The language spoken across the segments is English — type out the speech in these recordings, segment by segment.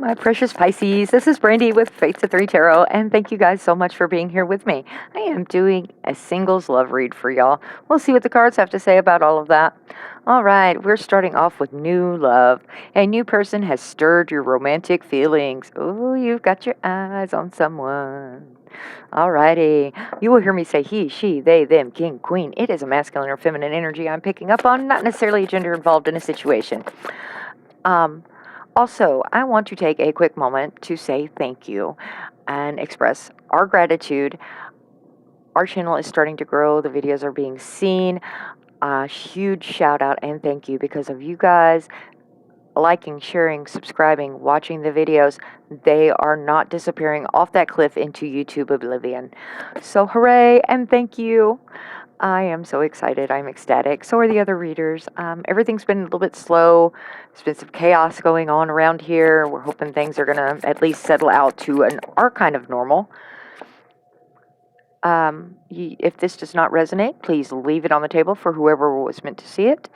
my precious Pisces. This is Brandy with Faith to 3 Tarot, and thank you guys so much for being here with me. I am doing a singles love read for y'all. We'll see what the cards have to say about all of that. All right, we're starting off with new love. A new person has stirred your romantic feelings. Oh, you've got your eyes on someone. Alrighty. You will hear me say he, she, they, them, king, queen. It is a masculine or feminine energy I'm picking up on, not necessarily a gender involved in a situation. Also, I want to take a quick moment to say thank you and express our gratitude. Our channel is starting to grow. The videos are being seen. A huge shout out and thank you because of you guys liking, sharing, subscribing, watching the videos. They are not disappearing off that cliff into YouTube oblivion. So hooray and thank you. I am so excited. I'm ecstatic. So are the other readers. Everything's been a little bit slow. There's been some chaos going on around here. We're hoping things are going to at least settle out to our kind of normal. If this does not resonate, please leave it on the table for whoever was meant to see it.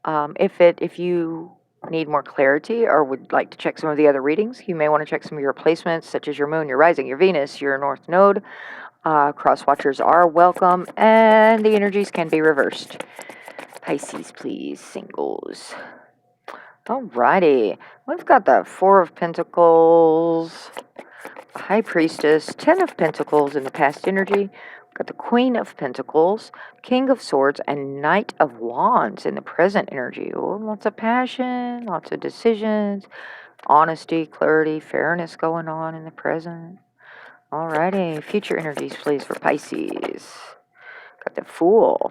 If you need more clarity or would like to check some of the other readings, you may want to check some of your placements, such as your moon, your rising, your Venus, your north node. Cross watchers are welcome, and the energies can be reversed. Pisces, please, singles. Alrighty, we've got the Four of Pentacles, High Priestess, Ten of Pentacles in the past energy. We've got the Queen of Pentacles, King of Swords, and Knight of Wands in the present energy. Oh, lots of passion, lots of decisions, honesty, clarity, fairness going on in the present. Alrighty, future energies, please, for Pisces. Got the Fool.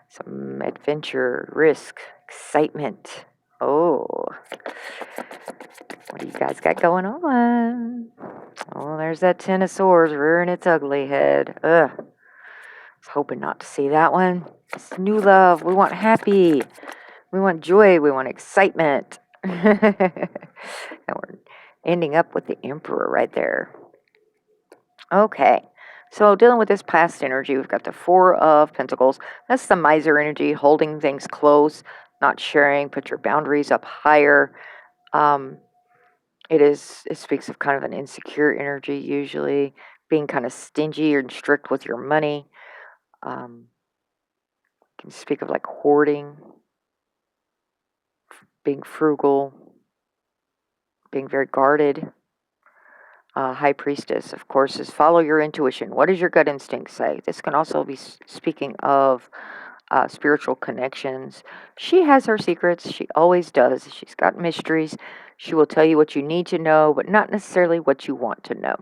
Some adventure, risk, excitement. Oh, what do you guys got going on? Oh, there's that Ten of Swords rearing its ugly head. Ugh. I was hoping not to see that one. It's new love. We want happy. We want joy. We want excitement. And we're ending up with the Emperor right there. Okay, so dealing with this past energy, we've got the Four of Pentacles. That's the miser energy, holding things close, not sharing, put your boundaries up higher. It speaks of kind of an insecure energy, usually being kind of stingy and strict with your money. Can speak of like hoarding, being frugal, being very guarded. High Priestess, of course, is follow your intuition. What does your gut instinct say? This can also be speaking of spiritual connections. She has her secrets. She always does. She's got mysteries. She will tell you what you need to know, but not necessarily what you want to know.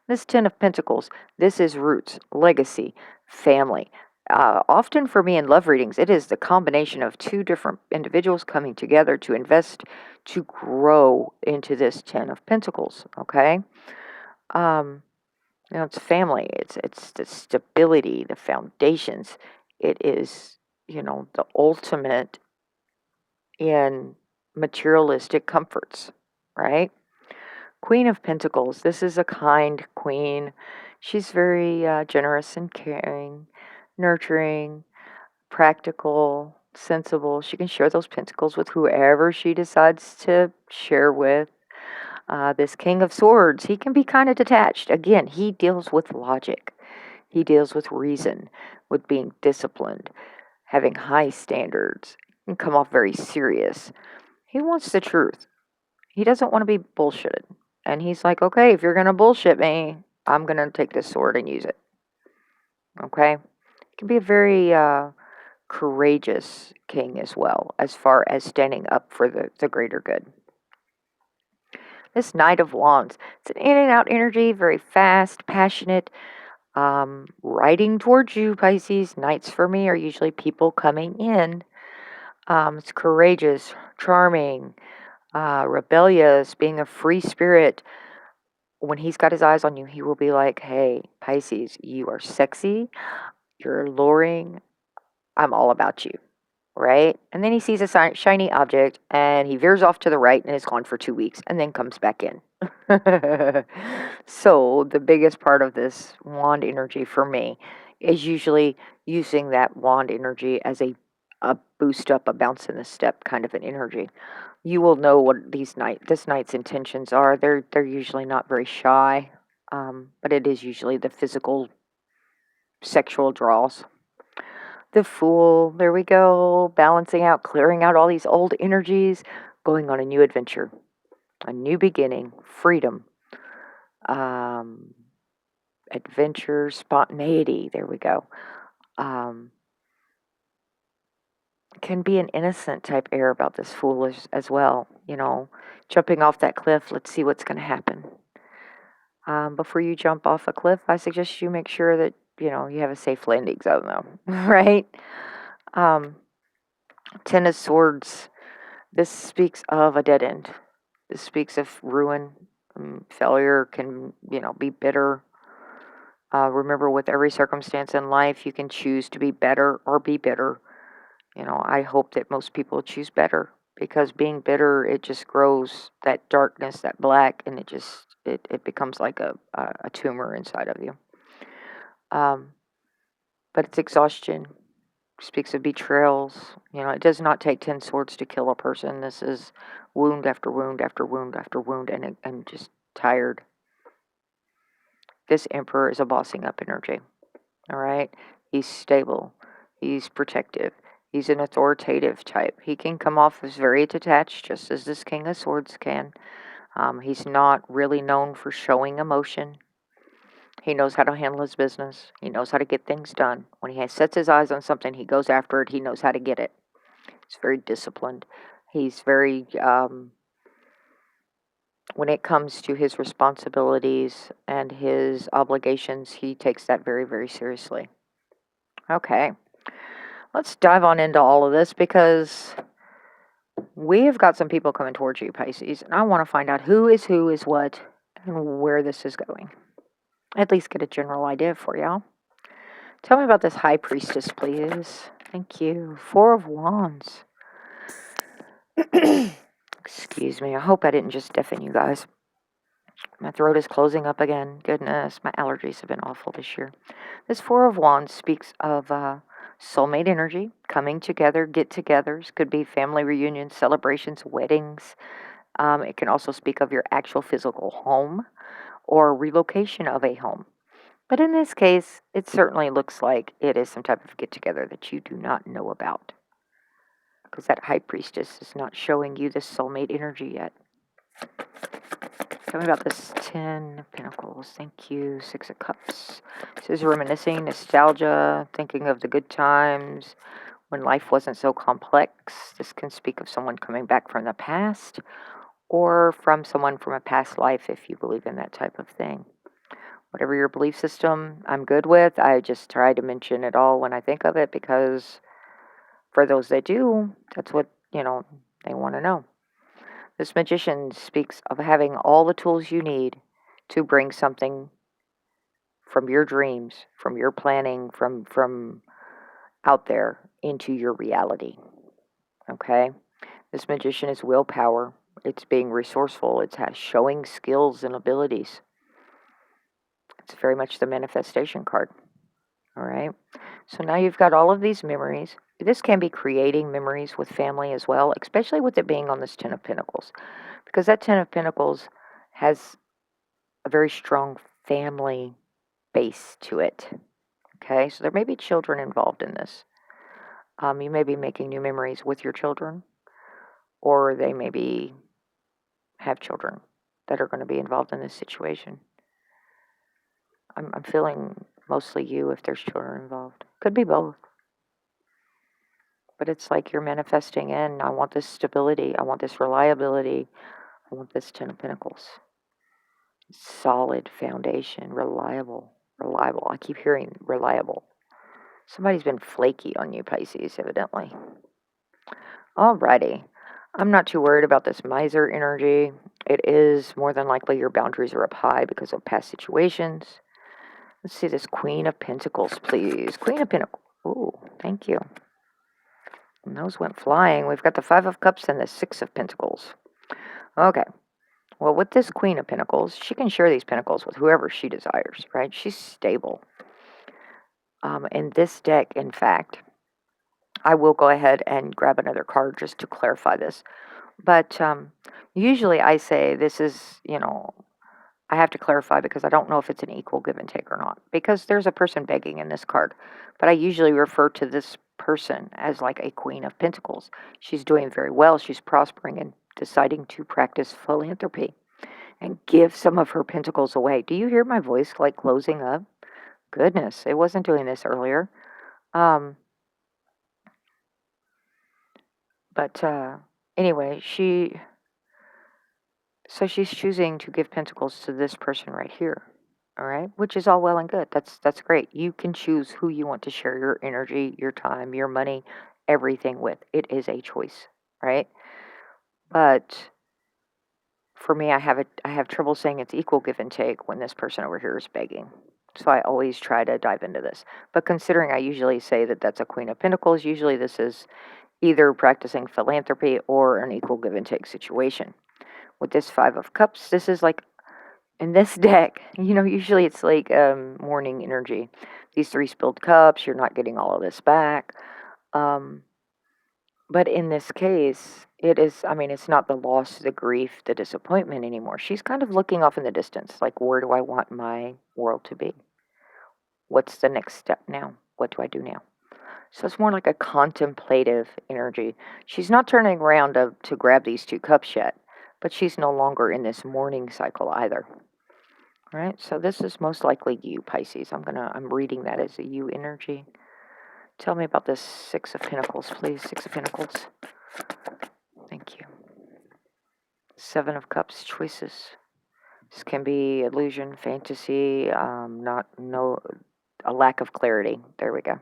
This Ten of Pentacles, this is roots, legacy, family. Often for me in love readings, it is the combination of two different individuals coming together to invest, to grow into this Ten of Pentacles, okay? It's family. It's the stability, the foundations. It is, the ultimate in materialistic comforts, right? Queen of Pentacles. This is a kind queen. She's very generous and caring, nurturing, practical, sensible. She can share those pentacles with whoever she decides to share with. This King of Swords, he can be kind of detached. Again, he deals with logic. He deals with reason, with being disciplined, having high standards, and come off very serious. He wants the truth. He doesn't want to be bullshitted. And he's like, okay, if you're going to bullshit me, I'm going to take this sword and use it. Okay? He can be a very courageous king as well, as far as standing up for the greater good. This Knight of Wands, it's an in and out energy, very fast, passionate, riding towards you, Pisces. Knights for me are usually people coming in. It's courageous, charming, rebellious, being a free spirit. When he's got his eyes on you, he will be like, hey, Pisces, you are sexy, you're alluring, I'm all about you. Right? And then he sees a shiny object and he veers off to the right and is gone for 2 weeks and then comes back in. So the biggest part of this wand energy for me is usually using that wand energy as a boost up, a bounce in the step kind of an energy. You will know what this night's intentions are. They're usually not very shy, but it is usually the physical, sexual draws. The Fool, there we go, balancing out, clearing out all these old energies, going on a new adventure, a new beginning, freedom, um, adventure, spontaneity. There we go. Um, can be an innocent type air about this Fool as well. Jumping off that cliff. Let's see what's going to happen. Before you jump off a cliff, I suggest you make sure that you have a safe landing zone, though. Right? Um, Ten of Swords. This speaks of a dead end. This speaks of ruin. Failure can, be bitter. Remember, with every circumstance in life, you can choose to be better or be bitter. I hope that most people choose better, because being bitter, it just grows that darkness, that black, and it becomes like a tumor inside of you. Um, but it's exhaustion. Speaks of betrayals. It does not take 10 swords to kill a person. This is wound after wound after wound after wound, and just tired. This Emperor is a bossing up energy. All right? He's stable. He's protective. He's an authoritative type. He can come off as very detached, just as this King of Swords can. He's not really known for showing emotion. He knows how to handle his business. He knows how to get things done. When he sets his eyes on something, he goes after it. He knows how to get it. He's very disciplined. He's very, when it comes to his responsibilities and his obligations, he takes that very, very seriously. Okay, let's dive on into all of this, because we have got some people coming towards you, Pisces, and I want to find out who is what, and where this is going. At least get a general idea for y'all. Tell me about this High Priestess, please. Thank you. Four of Wands. Excuse me. I hope I didn't just deafen you guys. My throat is closing up again. Goodness, my allergies have been awful this year. This Four of Wands speaks of soulmate energy, coming together, get-togethers. Could be family reunions, celebrations, weddings. It can also speak of your actual physical home or relocation of a home. But in this case, it certainly looks like it is some type of get-together that you do not know about, because that High Priestess is not showing you this soulmate energy yet. Tell me about this 10 of Pentacles. Thank you. 6 of Cups. This is reminiscing, nostalgia, thinking of the good times when life wasn't so complex. This can speak of someone coming back from the past, or from someone from a past life, if you believe in that type of thing. Whatever your belief system, I'm good with. I just try to mention it all when I think of it, because for those that do, that's what, they want to know. This Magician speaks of having all the tools you need to bring something from your dreams, from your planning, from out there into your reality. Okay? This Magician is willpower. It's being resourceful. It's showing skills and abilities. It's very much the manifestation card. All right? So now you've got all of these memories. This can be creating memories with family as well, especially with it being on this 10 of Pentacles, because that 10 of Pentacles has a very strong family base to it. Okay, so there may be children involved in this. You may be making new memories with your children, or they maybe have children that are going to be involved in this situation. I'm feeling mostly you if there's children involved. Could be both. But it's like you're manifesting in, I want this stability, I want this reliability, I want this 10 of Pentacles. Solid foundation, reliable. I keep hearing reliable. Somebody's been flaky on you, Pisces, evidently. Alrighty. I'm not too worried about this miser energy. It is more than likely your boundaries are up high because of past situations. Let's see this Queen of Pentacles, please. Queen of Pentacles. Ooh, thank you. And those went flying. We've got the 5 of Cups and the 6 of Pentacles. Okay. Well, with this Queen of Pentacles, she can share these pentacles with whoever she desires, right? She's stable. In this deck, in fact, I will go ahead and grab another card just to clarify this. But usually I say this is, I have to clarify because I don't know if it's an equal give and take or not. Because there's a person begging in this card, but I usually refer to this person as like a Queen of Pentacles. She's doing very well, she's prospering and deciding to practice philanthropy and give some of her pentacles away. Do you hear my voice like closing up? Goodness, it wasn't doing this earlier. Um, but anyway, she's choosing to give pentacles to this person right here. All right, which is all well and good. That's great. You can choose who you want to share your energy, your time, your money, everything with. It is a choice, right? But for me, I have trouble saying it's equal give and take when this person over here is begging. So I always try to dive into this. But considering I usually say that that's a Queen of Pentacles, usually this is either practicing philanthropy or an equal give and take situation. With this Five of Cups, this is like in this deck, usually it's like morning energy. These three spilled cups, you're not getting all of this back. Um, but in this case, it's not the loss, the grief, the disappointment anymore. She's kind of looking off in the distance, like, where do I want my world to be? What's the next step now? What do I do now? So it's more like a contemplative energy. She's not turning around to grab these two cups yet, but she's no longer in this mourning cycle either. All right, so this is most likely you, Pisces. I'm reading that as a you energy. Tell me about this Six of Pentacles, please. Six of Pentacles. Thank you. Seven of Cups, choices. This can be illusion, fantasy, a lack of clarity. There we go.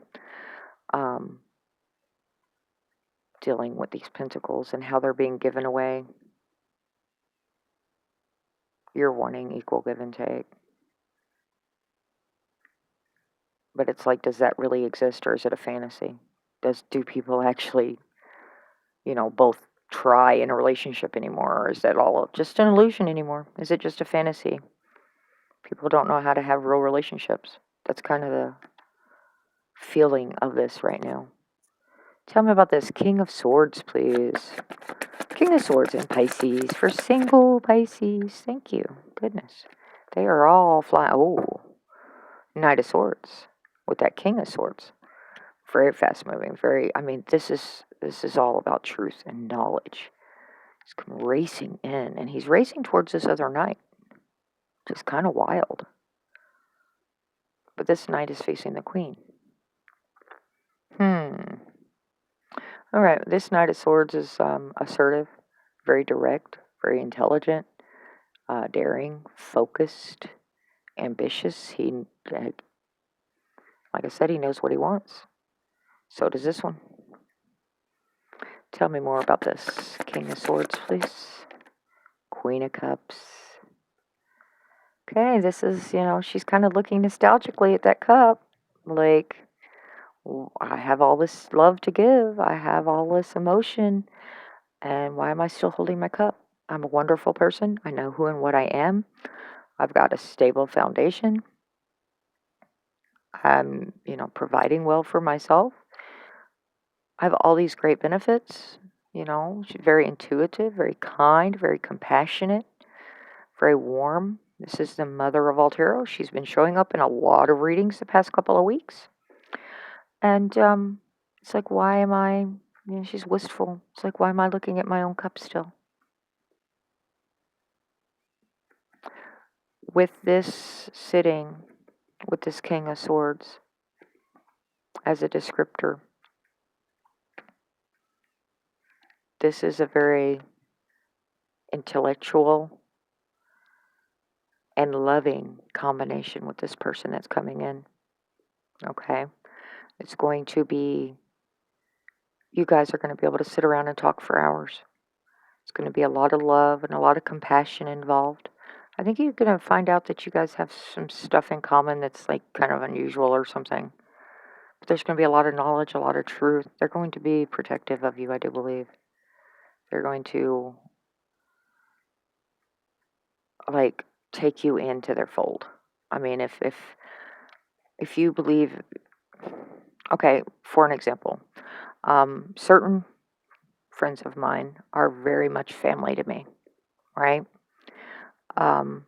Dealing with these pentacles and how they're being given away. You're wanting equal give and take. But it's like, does that really exist, or is it a fantasy? Do people actually, both try in a relationship anymore, or is that all just an illusion anymore? Is it just a fantasy? People don't know how to have real relationships. That's kind of the feeling of this right now. Tell me about this King of Swords, please. King of Swords in Pisces for single Pisces. Thank you. Goodness. They are all flying. Oh, Knight of Swords with that King of Swords. Very fast moving. This is all about truth and knowledge. He's come racing in, and he's racing towards this other knight. Just kind of wild. But this knight is facing the queen. All right, this Knight of Swords is assertive, very direct, very intelligent, daring, focused, ambitious. Like I said, he knows what he wants. So does this one. Tell me more about this King of Swords, please. Queen of Cups. Okay, this is, she's kind of looking nostalgically at that cup. Like, I have all this love to give. I have all this emotion. And why am I still holding my cup? I'm a wonderful person. I know who and what I am. I've got a stable foundation. I'm, providing well for myself. I have all these great benefits. She's very intuitive, very kind, very compassionate, very warm. This is the mother of all tarot. She's been showing up in a lot of readings the past couple of weeks. And it's like, why am I, she's wistful. It's like, why am I looking at my own cup still? With this sitting, with this King of Swords as a descriptor, this is a very intellectual and loving combination with this person that's coming in. Okay? It's going to be, you guys are going to be able to sit around and talk for hours. It's going to be a lot of love and a lot of compassion involved. I think you're going to find out that you guys have some stuff in common that's like kind of unusual or something. But there's going to be a lot of knowledge, a lot of truth. They're going to be protective of you, I do believe. They're going to like take you into their fold. I mean, if you believe, okay, for an example, certain friends of mine are very much family to me, right? Um,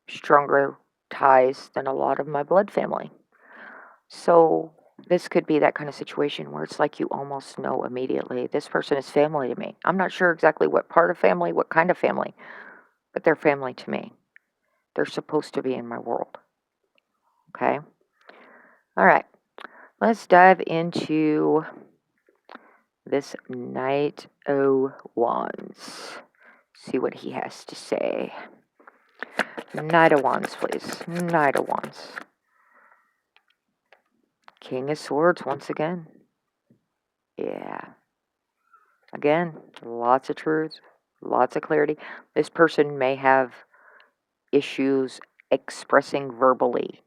Stronger ties than a lot of my blood family. So this could be that kind of situation where it's like you almost know immediately this person is family to me. I'm not sure exactly what part of family, what kind of family, but they're family to me. They're supposed to be in my world. Okay? All right. Let's dive into this Knight o' Wands. See what he has to say. Knight of Wands, please. Knight of Wands. King of Swords once again. Yeah. Again, lots of truth, lots of clarity. This person may have issues expressing verbally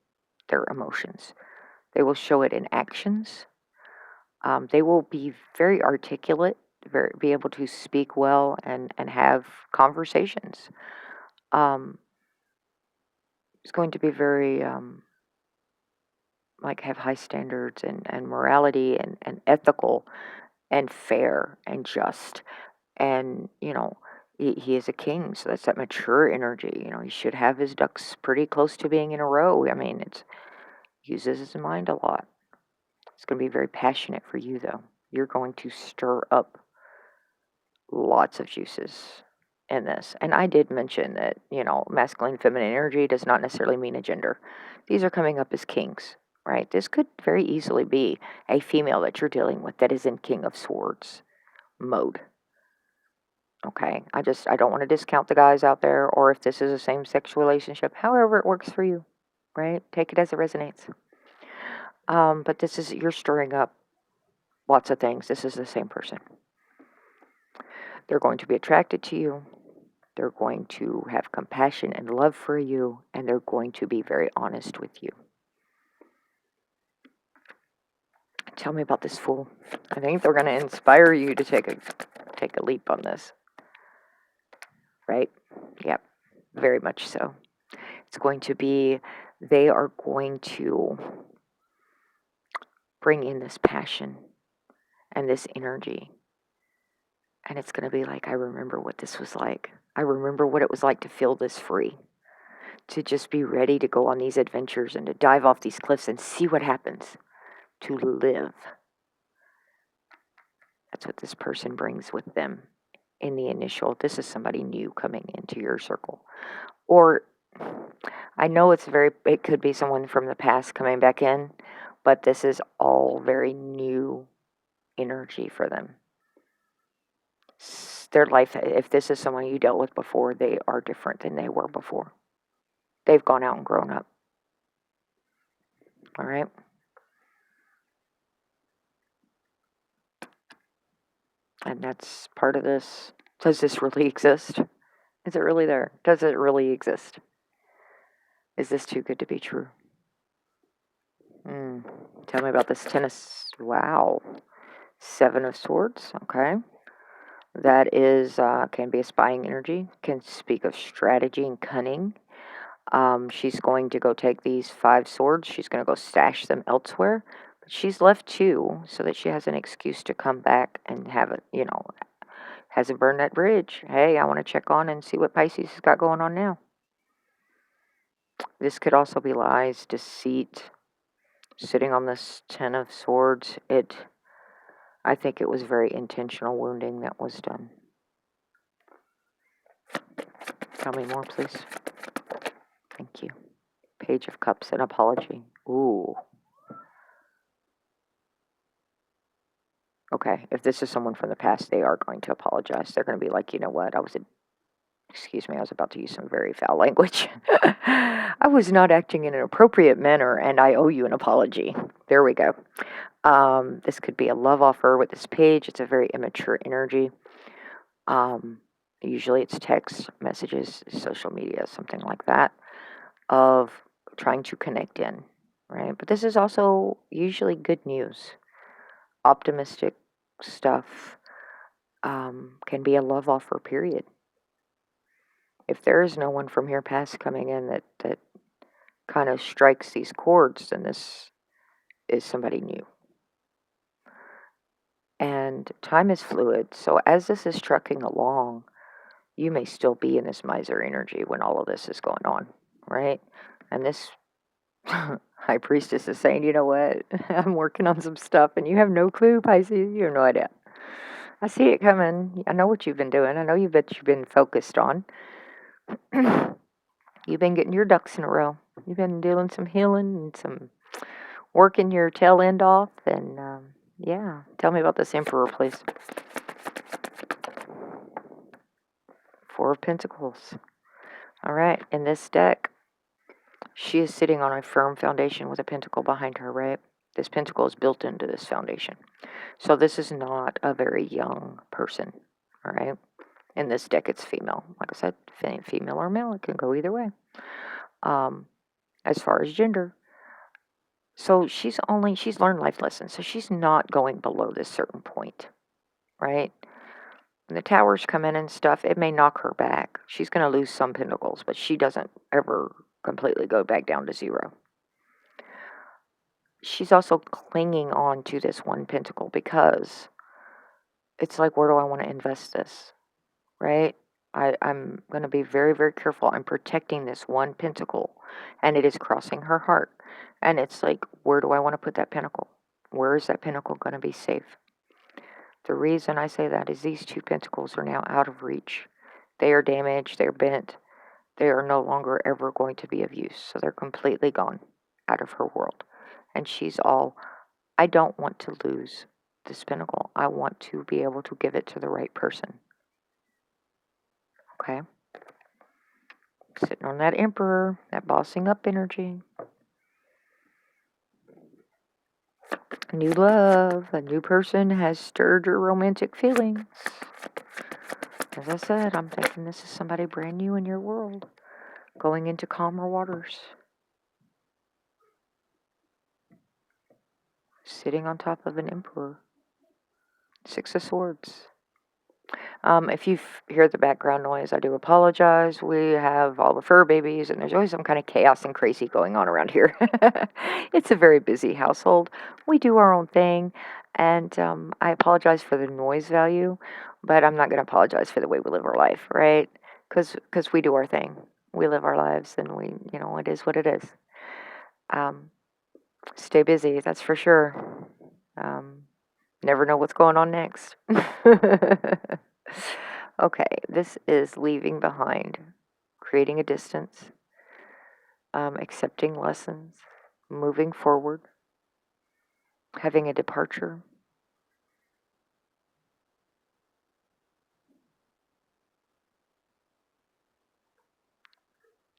their emotions. They will show it in actions. They will be very articulate, be able to speak well and have conversations. It's going to be very, like, have high standards and morality and ethical and fair and just. And, he is a king, so that's that mature energy. He should have his ducks pretty close to being in a row. I mean, it's uses his mind a lot. It's going to be very passionate for you, though. You're going to stir up lots of juices in this. And I did mention that, masculine, feminine energy does not necessarily mean a gender. These are coming up as kings, right? This could very easily be a female that you're dealing with that is in King of Swords mode. Okay, I don't want to discount the guys out there, or if this is a same-sex relationship, however it works for you, right? Take it as it resonates. But you're stirring up lots of things. This is the same person. They're going to be attracted to you. They're going to have compassion and love for you, and they're going to be very honest with you. Tell me about this Fool. I think they're going to inspire you to take a leap on this. Right? Yep, very much so. It's going to be, they are going to bring in this passion and this energy. And it's going to be like, I remember what this was like. I remember what it was like to feel this free, to just be ready to go on these adventures and to dive off these cliffs and see what happens, to live. That's what this person brings with them in the initial. This is somebody new coming into your circle. Or I know it could be someone from the past coming back in, but this is all very new energy for them. Their life, if this is someone you dealt with before, they are different than they were before. They've gone out and grown up. All right? And that's part of this. Does this really exist? Is it really there? Does it really exist? Is this too good to be true? Tell me about this tennis. Wow. 7 of Swords. Okay. That is, can be a spying energy, can speak of strategy and cunning. She's going to go take these 5 swords. She's going to go stash them elsewhere. But she's left 2 so that she has an excuse to come back and hasn't burned that bridge. Hey, I want to check on and see what Pisces has got going on now. This could also be lies, deceit. Sitting on this 10 of Swords, I think it was very intentional wounding that was done. Tell me more, please. Thank you. Page of Cups, an apology. Ooh. Okay, if this is someone from the past, they are going to apologize. They're going to be like, you know what, I was about to use some very foul language. I was not acting in an appropriate manner, and I owe you an apology. There we go. This could be a love offer with this page. It's a very immature energy. Usually it's text, messages, social media, something like that, of trying to connect in, right? But this is also usually good news. Optimistic stuff can be a love offer, period. If there is no one from your past coming in that kind of strikes these chords, then this is somebody new. And time is fluid. So as this is trucking along, you may still be in this miser energy when all of this is going on, right? And this high priestess is saying, you know what? I'm working on some stuff and you have no clue, Pisces. You have no idea. I see it coming. I know what you've been doing. I know you've been focused on. You've been getting your ducks in a row. You've been doing some healing and some working your tail end off. And yeah, tell me about this Emperor, please. Four of Pentacles. All right, in this deck, she is sitting on a firm foundation with a pentacle behind her, right? This pentacle is built into this foundation. So this is not a very young person, all right? In this deck, it's female. Like I said, female or male, it can go either way. As far as gender, so she's learned life lessons, so she's not going below this certain point, right? When the towers come in and stuff, it may knock her back. She's going to lose some pentacles, but she doesn't ever completely go back down to zero. She's also clinging on to this one pentacle because it's like, where do I want to invest this, right? I'm going to be very, very careful. I'm protecting this one pentacle, and it is crossing her heart. And it's like, where do I want to put that pentacle? Where is that pentacle going to be safe? The reason I say that is these two pentacles are now out of reach. They are damaged, they're bent, they are no longer ever going to be of use. So they're completely gone out of her world. And she's all, I don't want to lose this pentacle. I want to be able to give it to the right person. Okay? Sitting on that Emperor, that bossing up energy. New love, a new person has stirred your romantic feelings. As I said, I'm thinking this is somebody brand new in your world, going into calmer waters. Sitting on top of an Emperor. Six of Swords. If you hear the background noise, I do apologize. We have all the fur babies, and there's always some kind of chaos and crazy going on around here. It's a very busy household. We do our own thing, and I apologize for the noise value, but I'm not going to apologize for the way we live our life, right? Because we do our thing. We live our lives, and it is what it is. Stay busy, that's for sure. Never know what's going on next. Okay, this is leaving behind, creating a distance, accepting lessons, moving forward, having a departure.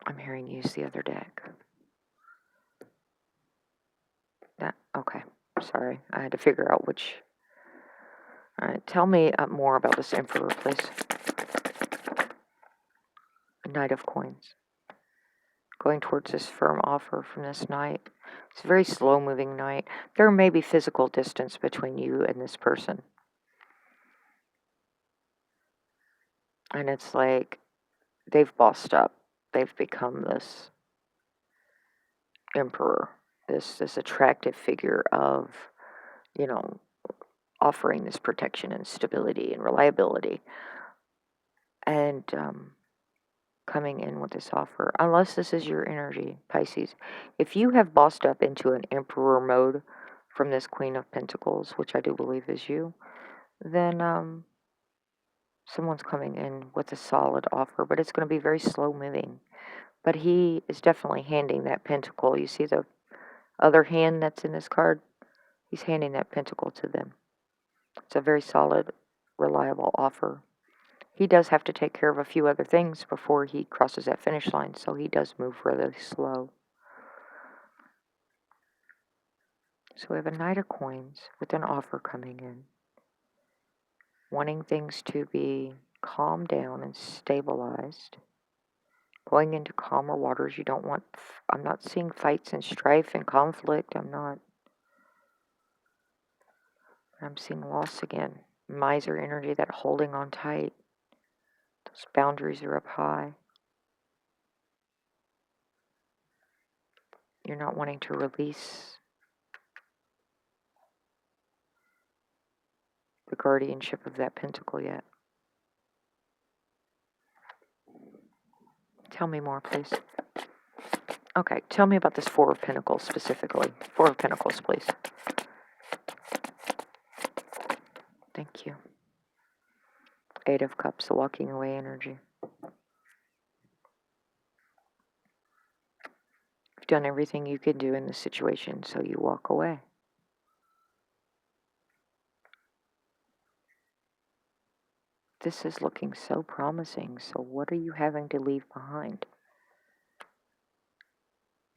I'm hearing use the other deck. Okay, sorry, I had to figure out which. All right, tell me more about this Emperor, please. Knight of Coins. Going towards this firm offer from this knight. It's a very slow-moving knight. There may be physical distance between you and this person. And it's like they've bossed up. They've become this emperor, this attractive figure of, offering this protection and stability and reliability. And coming in with this offer, unless this is your energy, Pisces, if you have bossed up into an emperor mode from this Queen of Pentacles, which I do believe is you, then someone's coming in with a solid offer, but it's going to be very slow moving. But he is definitely handing that pentacle. You see the other hand that's in this card? He's handing that pentacle to them. It's a very solid, reliable offer. He does have to take care of a few other things before he crosses that finish line, so he does move really slow. So we have a Knight of Coins with an offer coming in, wanting things to be calmed down and stabilized. Going into calmer waters, I'm not seeing fights and strife and conflict. I'm seeing loss again. Miser energy, that holding on tight. Those boundaries are up high. You're not wanting to release. the guardianship of that pentacle yet. Tell me more, please. Okay, tell me about this Four of Pentacles specifically. Four of Pentacles, please. Thank you. Eight of Cups, the walking away energy. You've done everything you could do in this situation, so you walk away. This is looking so promising, so what are you having to leave behind?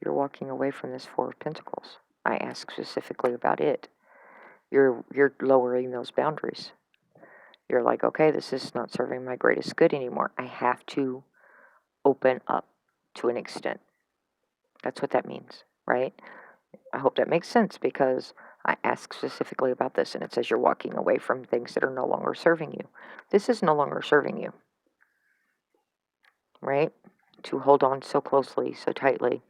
You're walking away from this Four of Pentacles. I ask specifically about it. You're lowering those boundaries. You're like, okay, this is not serving my greatest good anymore. I have to open up to an extent. That's what that means, right? I hope that makes sense, because I ask specifically about this, and it says you're walking away from things that are no longer serving you. This is no longer serving you, right? To hold on so closely, so tightly.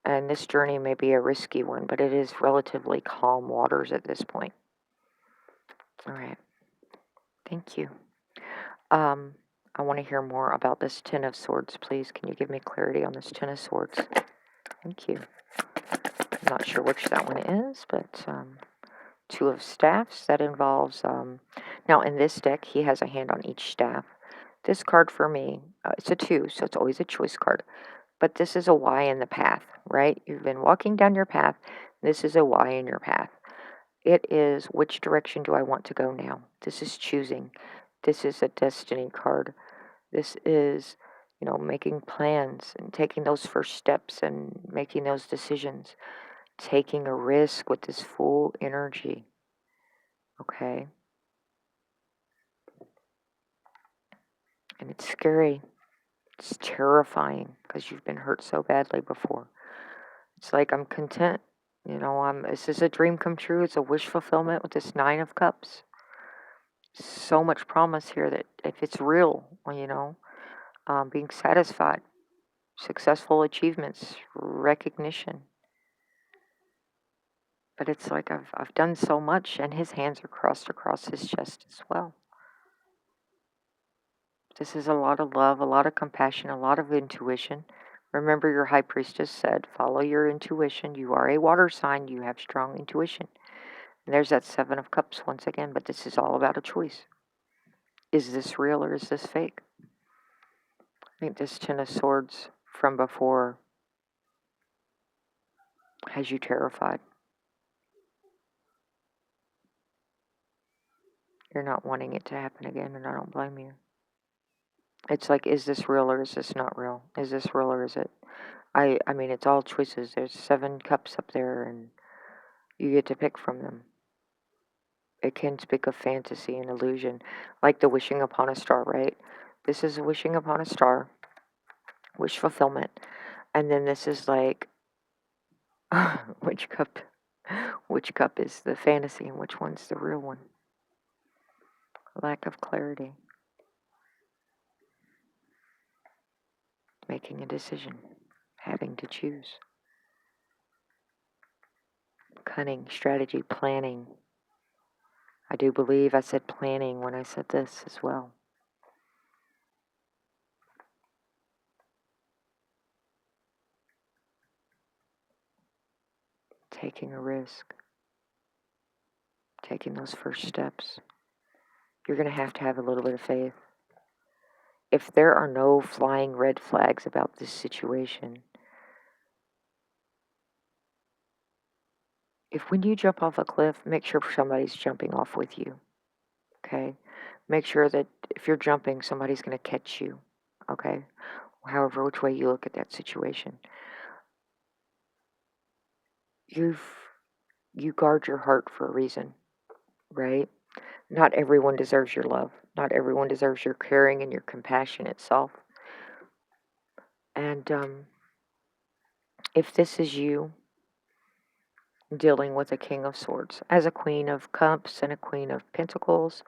And this journey may be a risky one, but it is relatively calm waters at this point. All right. Thank you. I want to hear more about this Ten of Swords, please. Can you give me clarity on this Ten of Swords? Thank you. I'm not sure which that one is, but Two of Staffs, that involves, now in this deck, he has a hand on each staff. This card for me, it's a 2, so it's always a choice card. But this is a Y in the path, right? You've been walking down your path. This is a Y in your path. It is, which direction do I want to go now? This is choosing. This is a destiny card. This is, making plans and taking those first steps and making those decisions. Taking a risk with this full energy. Okay? And it's scary. It's terrifying because you've been hurt so badly before. It's like, I'm content. This is a dream come true. It's a wish fulfillment with this Nine of Cups. So much promise here that if it's real, being satisfied, successful achievements, recognition. But it's like I've done so much, and his hands are crossed across his chest as well. This is a lot of love, a lot of compassion, a lot of intuition. Remember, your high priestess said, follow your intuition. You are a water sign. You have strong intuition. And there's that Seven of Cups once again, but this is all about a choice. Is this real or is this fake? I think this Ten of Swords from before has you terrified. You're not wanting it to happen again, and I don't blame you. It's like, is this real or is this not real? Is this real or is it? I mean, it's all choices. There's 7 cups up there, and you get to pick from them. It can speak of fantasy and illusion, like the wishing upon a star, right? This is wishing upon a star, wish fulfillment. And then this is like, which cup is the fantasy and which one's the real one? Lack of clarity. Making a decision, having to choose. Cunning, strategy, planning. I do believe I said planning when I said this as well. Taking a risk. Taking those first steps. You're going to have a little bit of faith. If there are no flying red flags about this situation, if when you jump off a cliff, make sure somebody's jumping off with you, okay? Make sure that if you're jumping, somebody's going to catch you, okay? However, which way you look at that situation. You guard your heart for a reason, right? Not everyone deserves your love. Not everyone deserves your caring and your compassion itself. And if this is you dealing with a King of Swords, as a Queen of Cups and a Queen of Pentacles,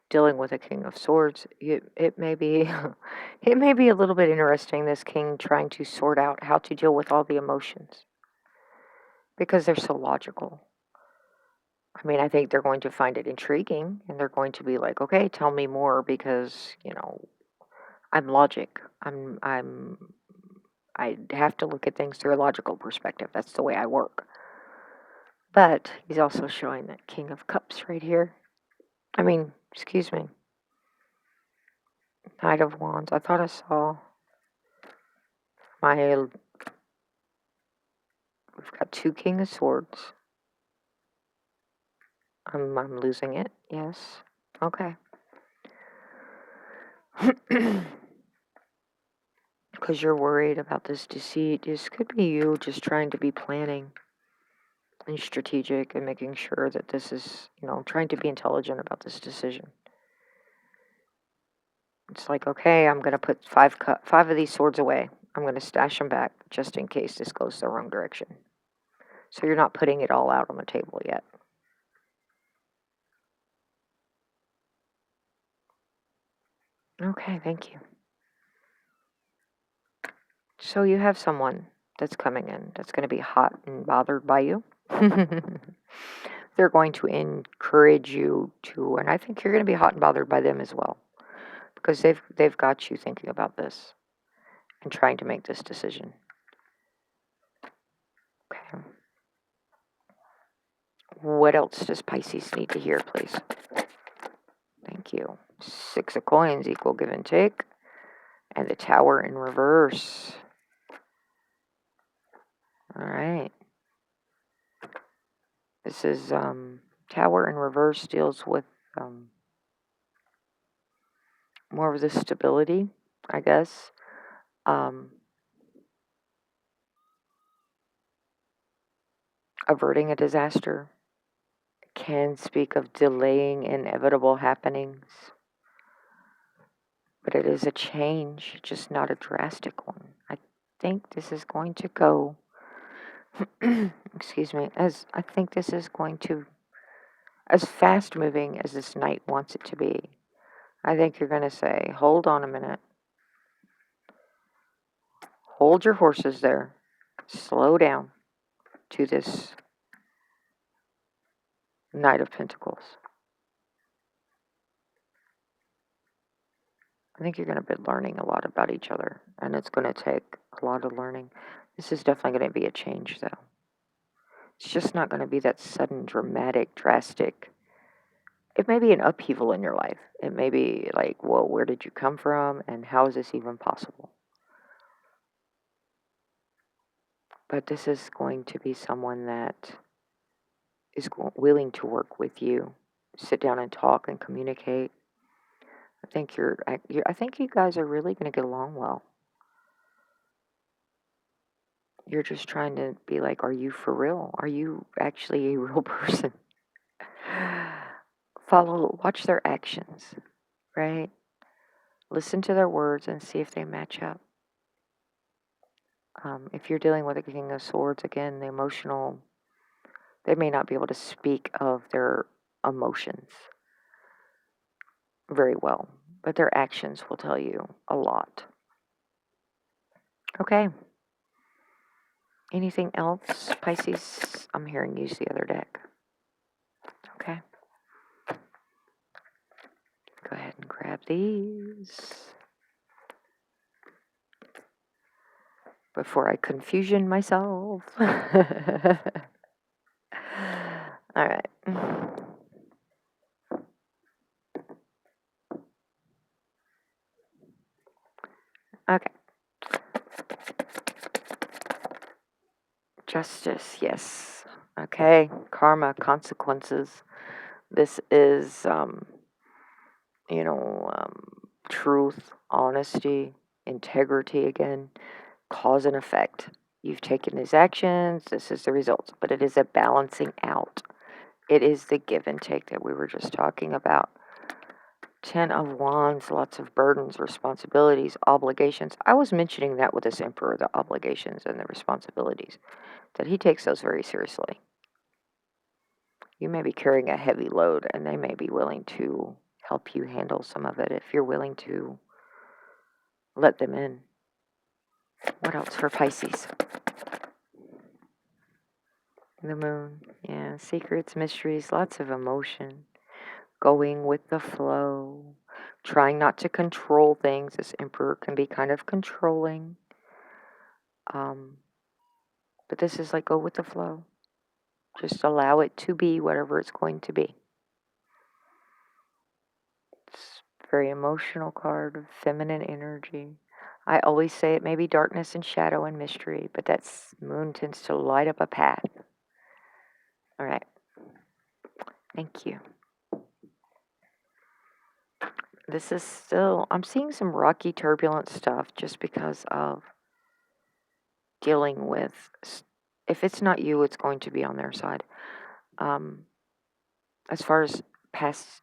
dealing with a King of Swords, it may be it may be a little bit interesting, this King trying to sort out how to deal with all the emotions, because they're so logical. I mean, I think they're going to find it intriguing and they're going to be like, okay, tell me more because, I'm logic. I have to look at things through a logical perspective. That's the way I work. But he's also showing that King of Cups right here. I mean, excuse me, Knight of Wands. I thought I saw we've got two King of Swords. I'm losing it. Yes. Okay. Because you're worried about this deceit. This could be you just trying to be planning and strategic and making sure that this is, trying to be intelligent about this decision. It's like, okay, I'm going to put five of these swords away. I'm going to stash them back just in case this goes the wrong direction. So you're not putting it all out on the table yet. Okay, thank you. So you have someone that's coming in that's going to be hot and bothered by you. They're going to encourage you to, and I think you're going to be hot and bothered by them as well, because they've got you thinking about this and trying to make this decision. Okay. What else does Pisces need to hear, please? Thank you. 6 of coins, equal give and take, and the Tower in reverse. All right. This is Tower in reverse deals with more of the stability, I guess. Averting a disaster. Can speak of delaying inevitable happenings. But it is a change, just not a drastic one. I think this is going to go, excuse me, I think this is going to, as fast moving as this Knight wants it to be. I think you're going to say, hold on a minute. Hold your horses there. Slow down to this Knight of Pentacles. I think you're going to be learning a lot about each other, and it's going to take a lot of learning. This is definitely going to be a change, though. It's just not going to be that sudden, dramatic, drastic. It may be an upheaval in your life. It may be like, well, where did you come from, and how is this even possible? But this is going to be someone that is willing to work with you, sit down and talk and communicate. I think I think you guys are really going to get along well. You're just trying to be like, are you for real? Are you actually a real person? Watch their actions, right? Listen to their words and see if they match up. If you're dealing with a King of Swords, again, the emotional, they may not be able to speak of their emotions very well, but their actions will tell you a lot. Okay. Anything else, Pisces? I'm hearing use the other deck. Okay. Go ahead and grab these before I confusion myself. All right. Okay. Justice, yes. Okay. Karma, consequences. This is, truth, honesty, integrity again, cause and effect. You've taken these actions, this is the result, but it is a balancing out. It is the give and take that we were just talking about. 10 of Wands, lots of burdens, responsibilities, obligations. I was mentioning that with this Emperor, the obligations and the responsibilities, that he takes those very seriously. You may be carrying a heavy load, and they may be willing to help you handle some of it if you're willing to let them in. What else for Pisces? The moon. Yeah, secrets, mysteries, lots of emotion. Going with the flow. Trying not to control things. This emperor can be kind of controlling. Um, but this is like go with the flow. Just allow it to be whatever it's going to be. It's a very emotional card of feminine energy. I always say it may be darkness and shadow and mystery, but that moon tends to light up a path. All right. Thank you. This is still, I'm seeing some rocky, turbulent stuff just because of dealing with, if it's not you, it's going to be on their side. As far as past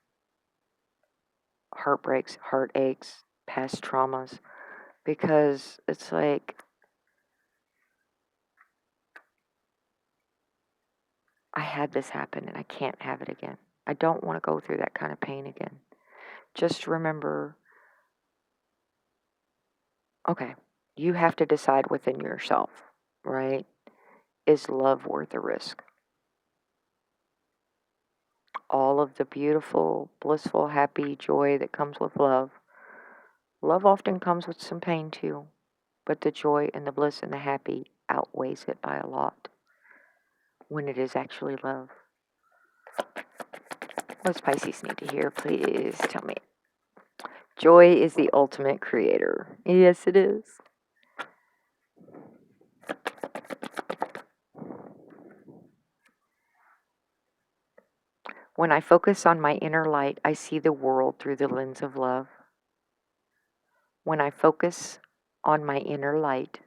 heartbreaks, heartaches, past traumas, because it's like, I had this happen and I can't have it again. I don't want to go through that kind of pain again. Just remember, okay, you have to decide within yourself, right? Is love worth the risk? All of the beautiful, blissful, happy joy that comes with love. Love often comes with some pain too, but the joy and the bliss and the happy outweighs it by a lot when it is actually love. What does Pisces need to hear? Please tell me. Joy is the ultimate creator. Yes, it is. When I focus on my inner light, I see the world through the lens of love. When I focus on my inner light,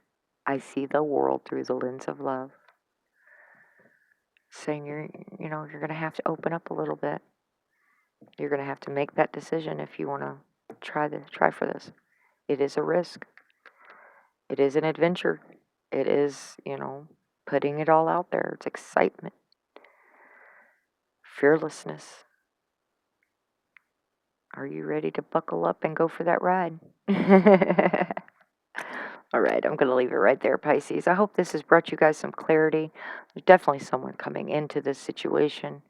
I see the world through the lens of love. Saying you're going to have to open up a little bit. You're going to have to make that decision if you want to try for this. It is a risk. It is an adventure. It is, putting it all out there. It's excitement, fearlessness. Are you ready to buckle up and go for that ride? All right, I'm going to leave it right there, Pisces. I hope this has brought you guys some clarity. There's definitely someone coming into this situation.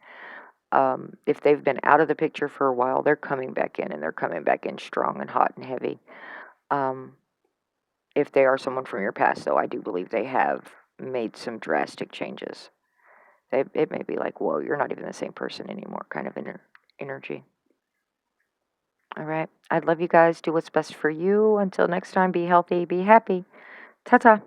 If they've been out of the picture for a while, they're coming back in, and they're coming back in strong and hot and heavy. If they are someone from your past, though, I do believe they have made some drastic changes. It may be like, whoa, you're not even the same person anymore, kind of energy. All right. I love you guys. Do what's best for you. Until next time, be healthy, be happy. Ta-ta.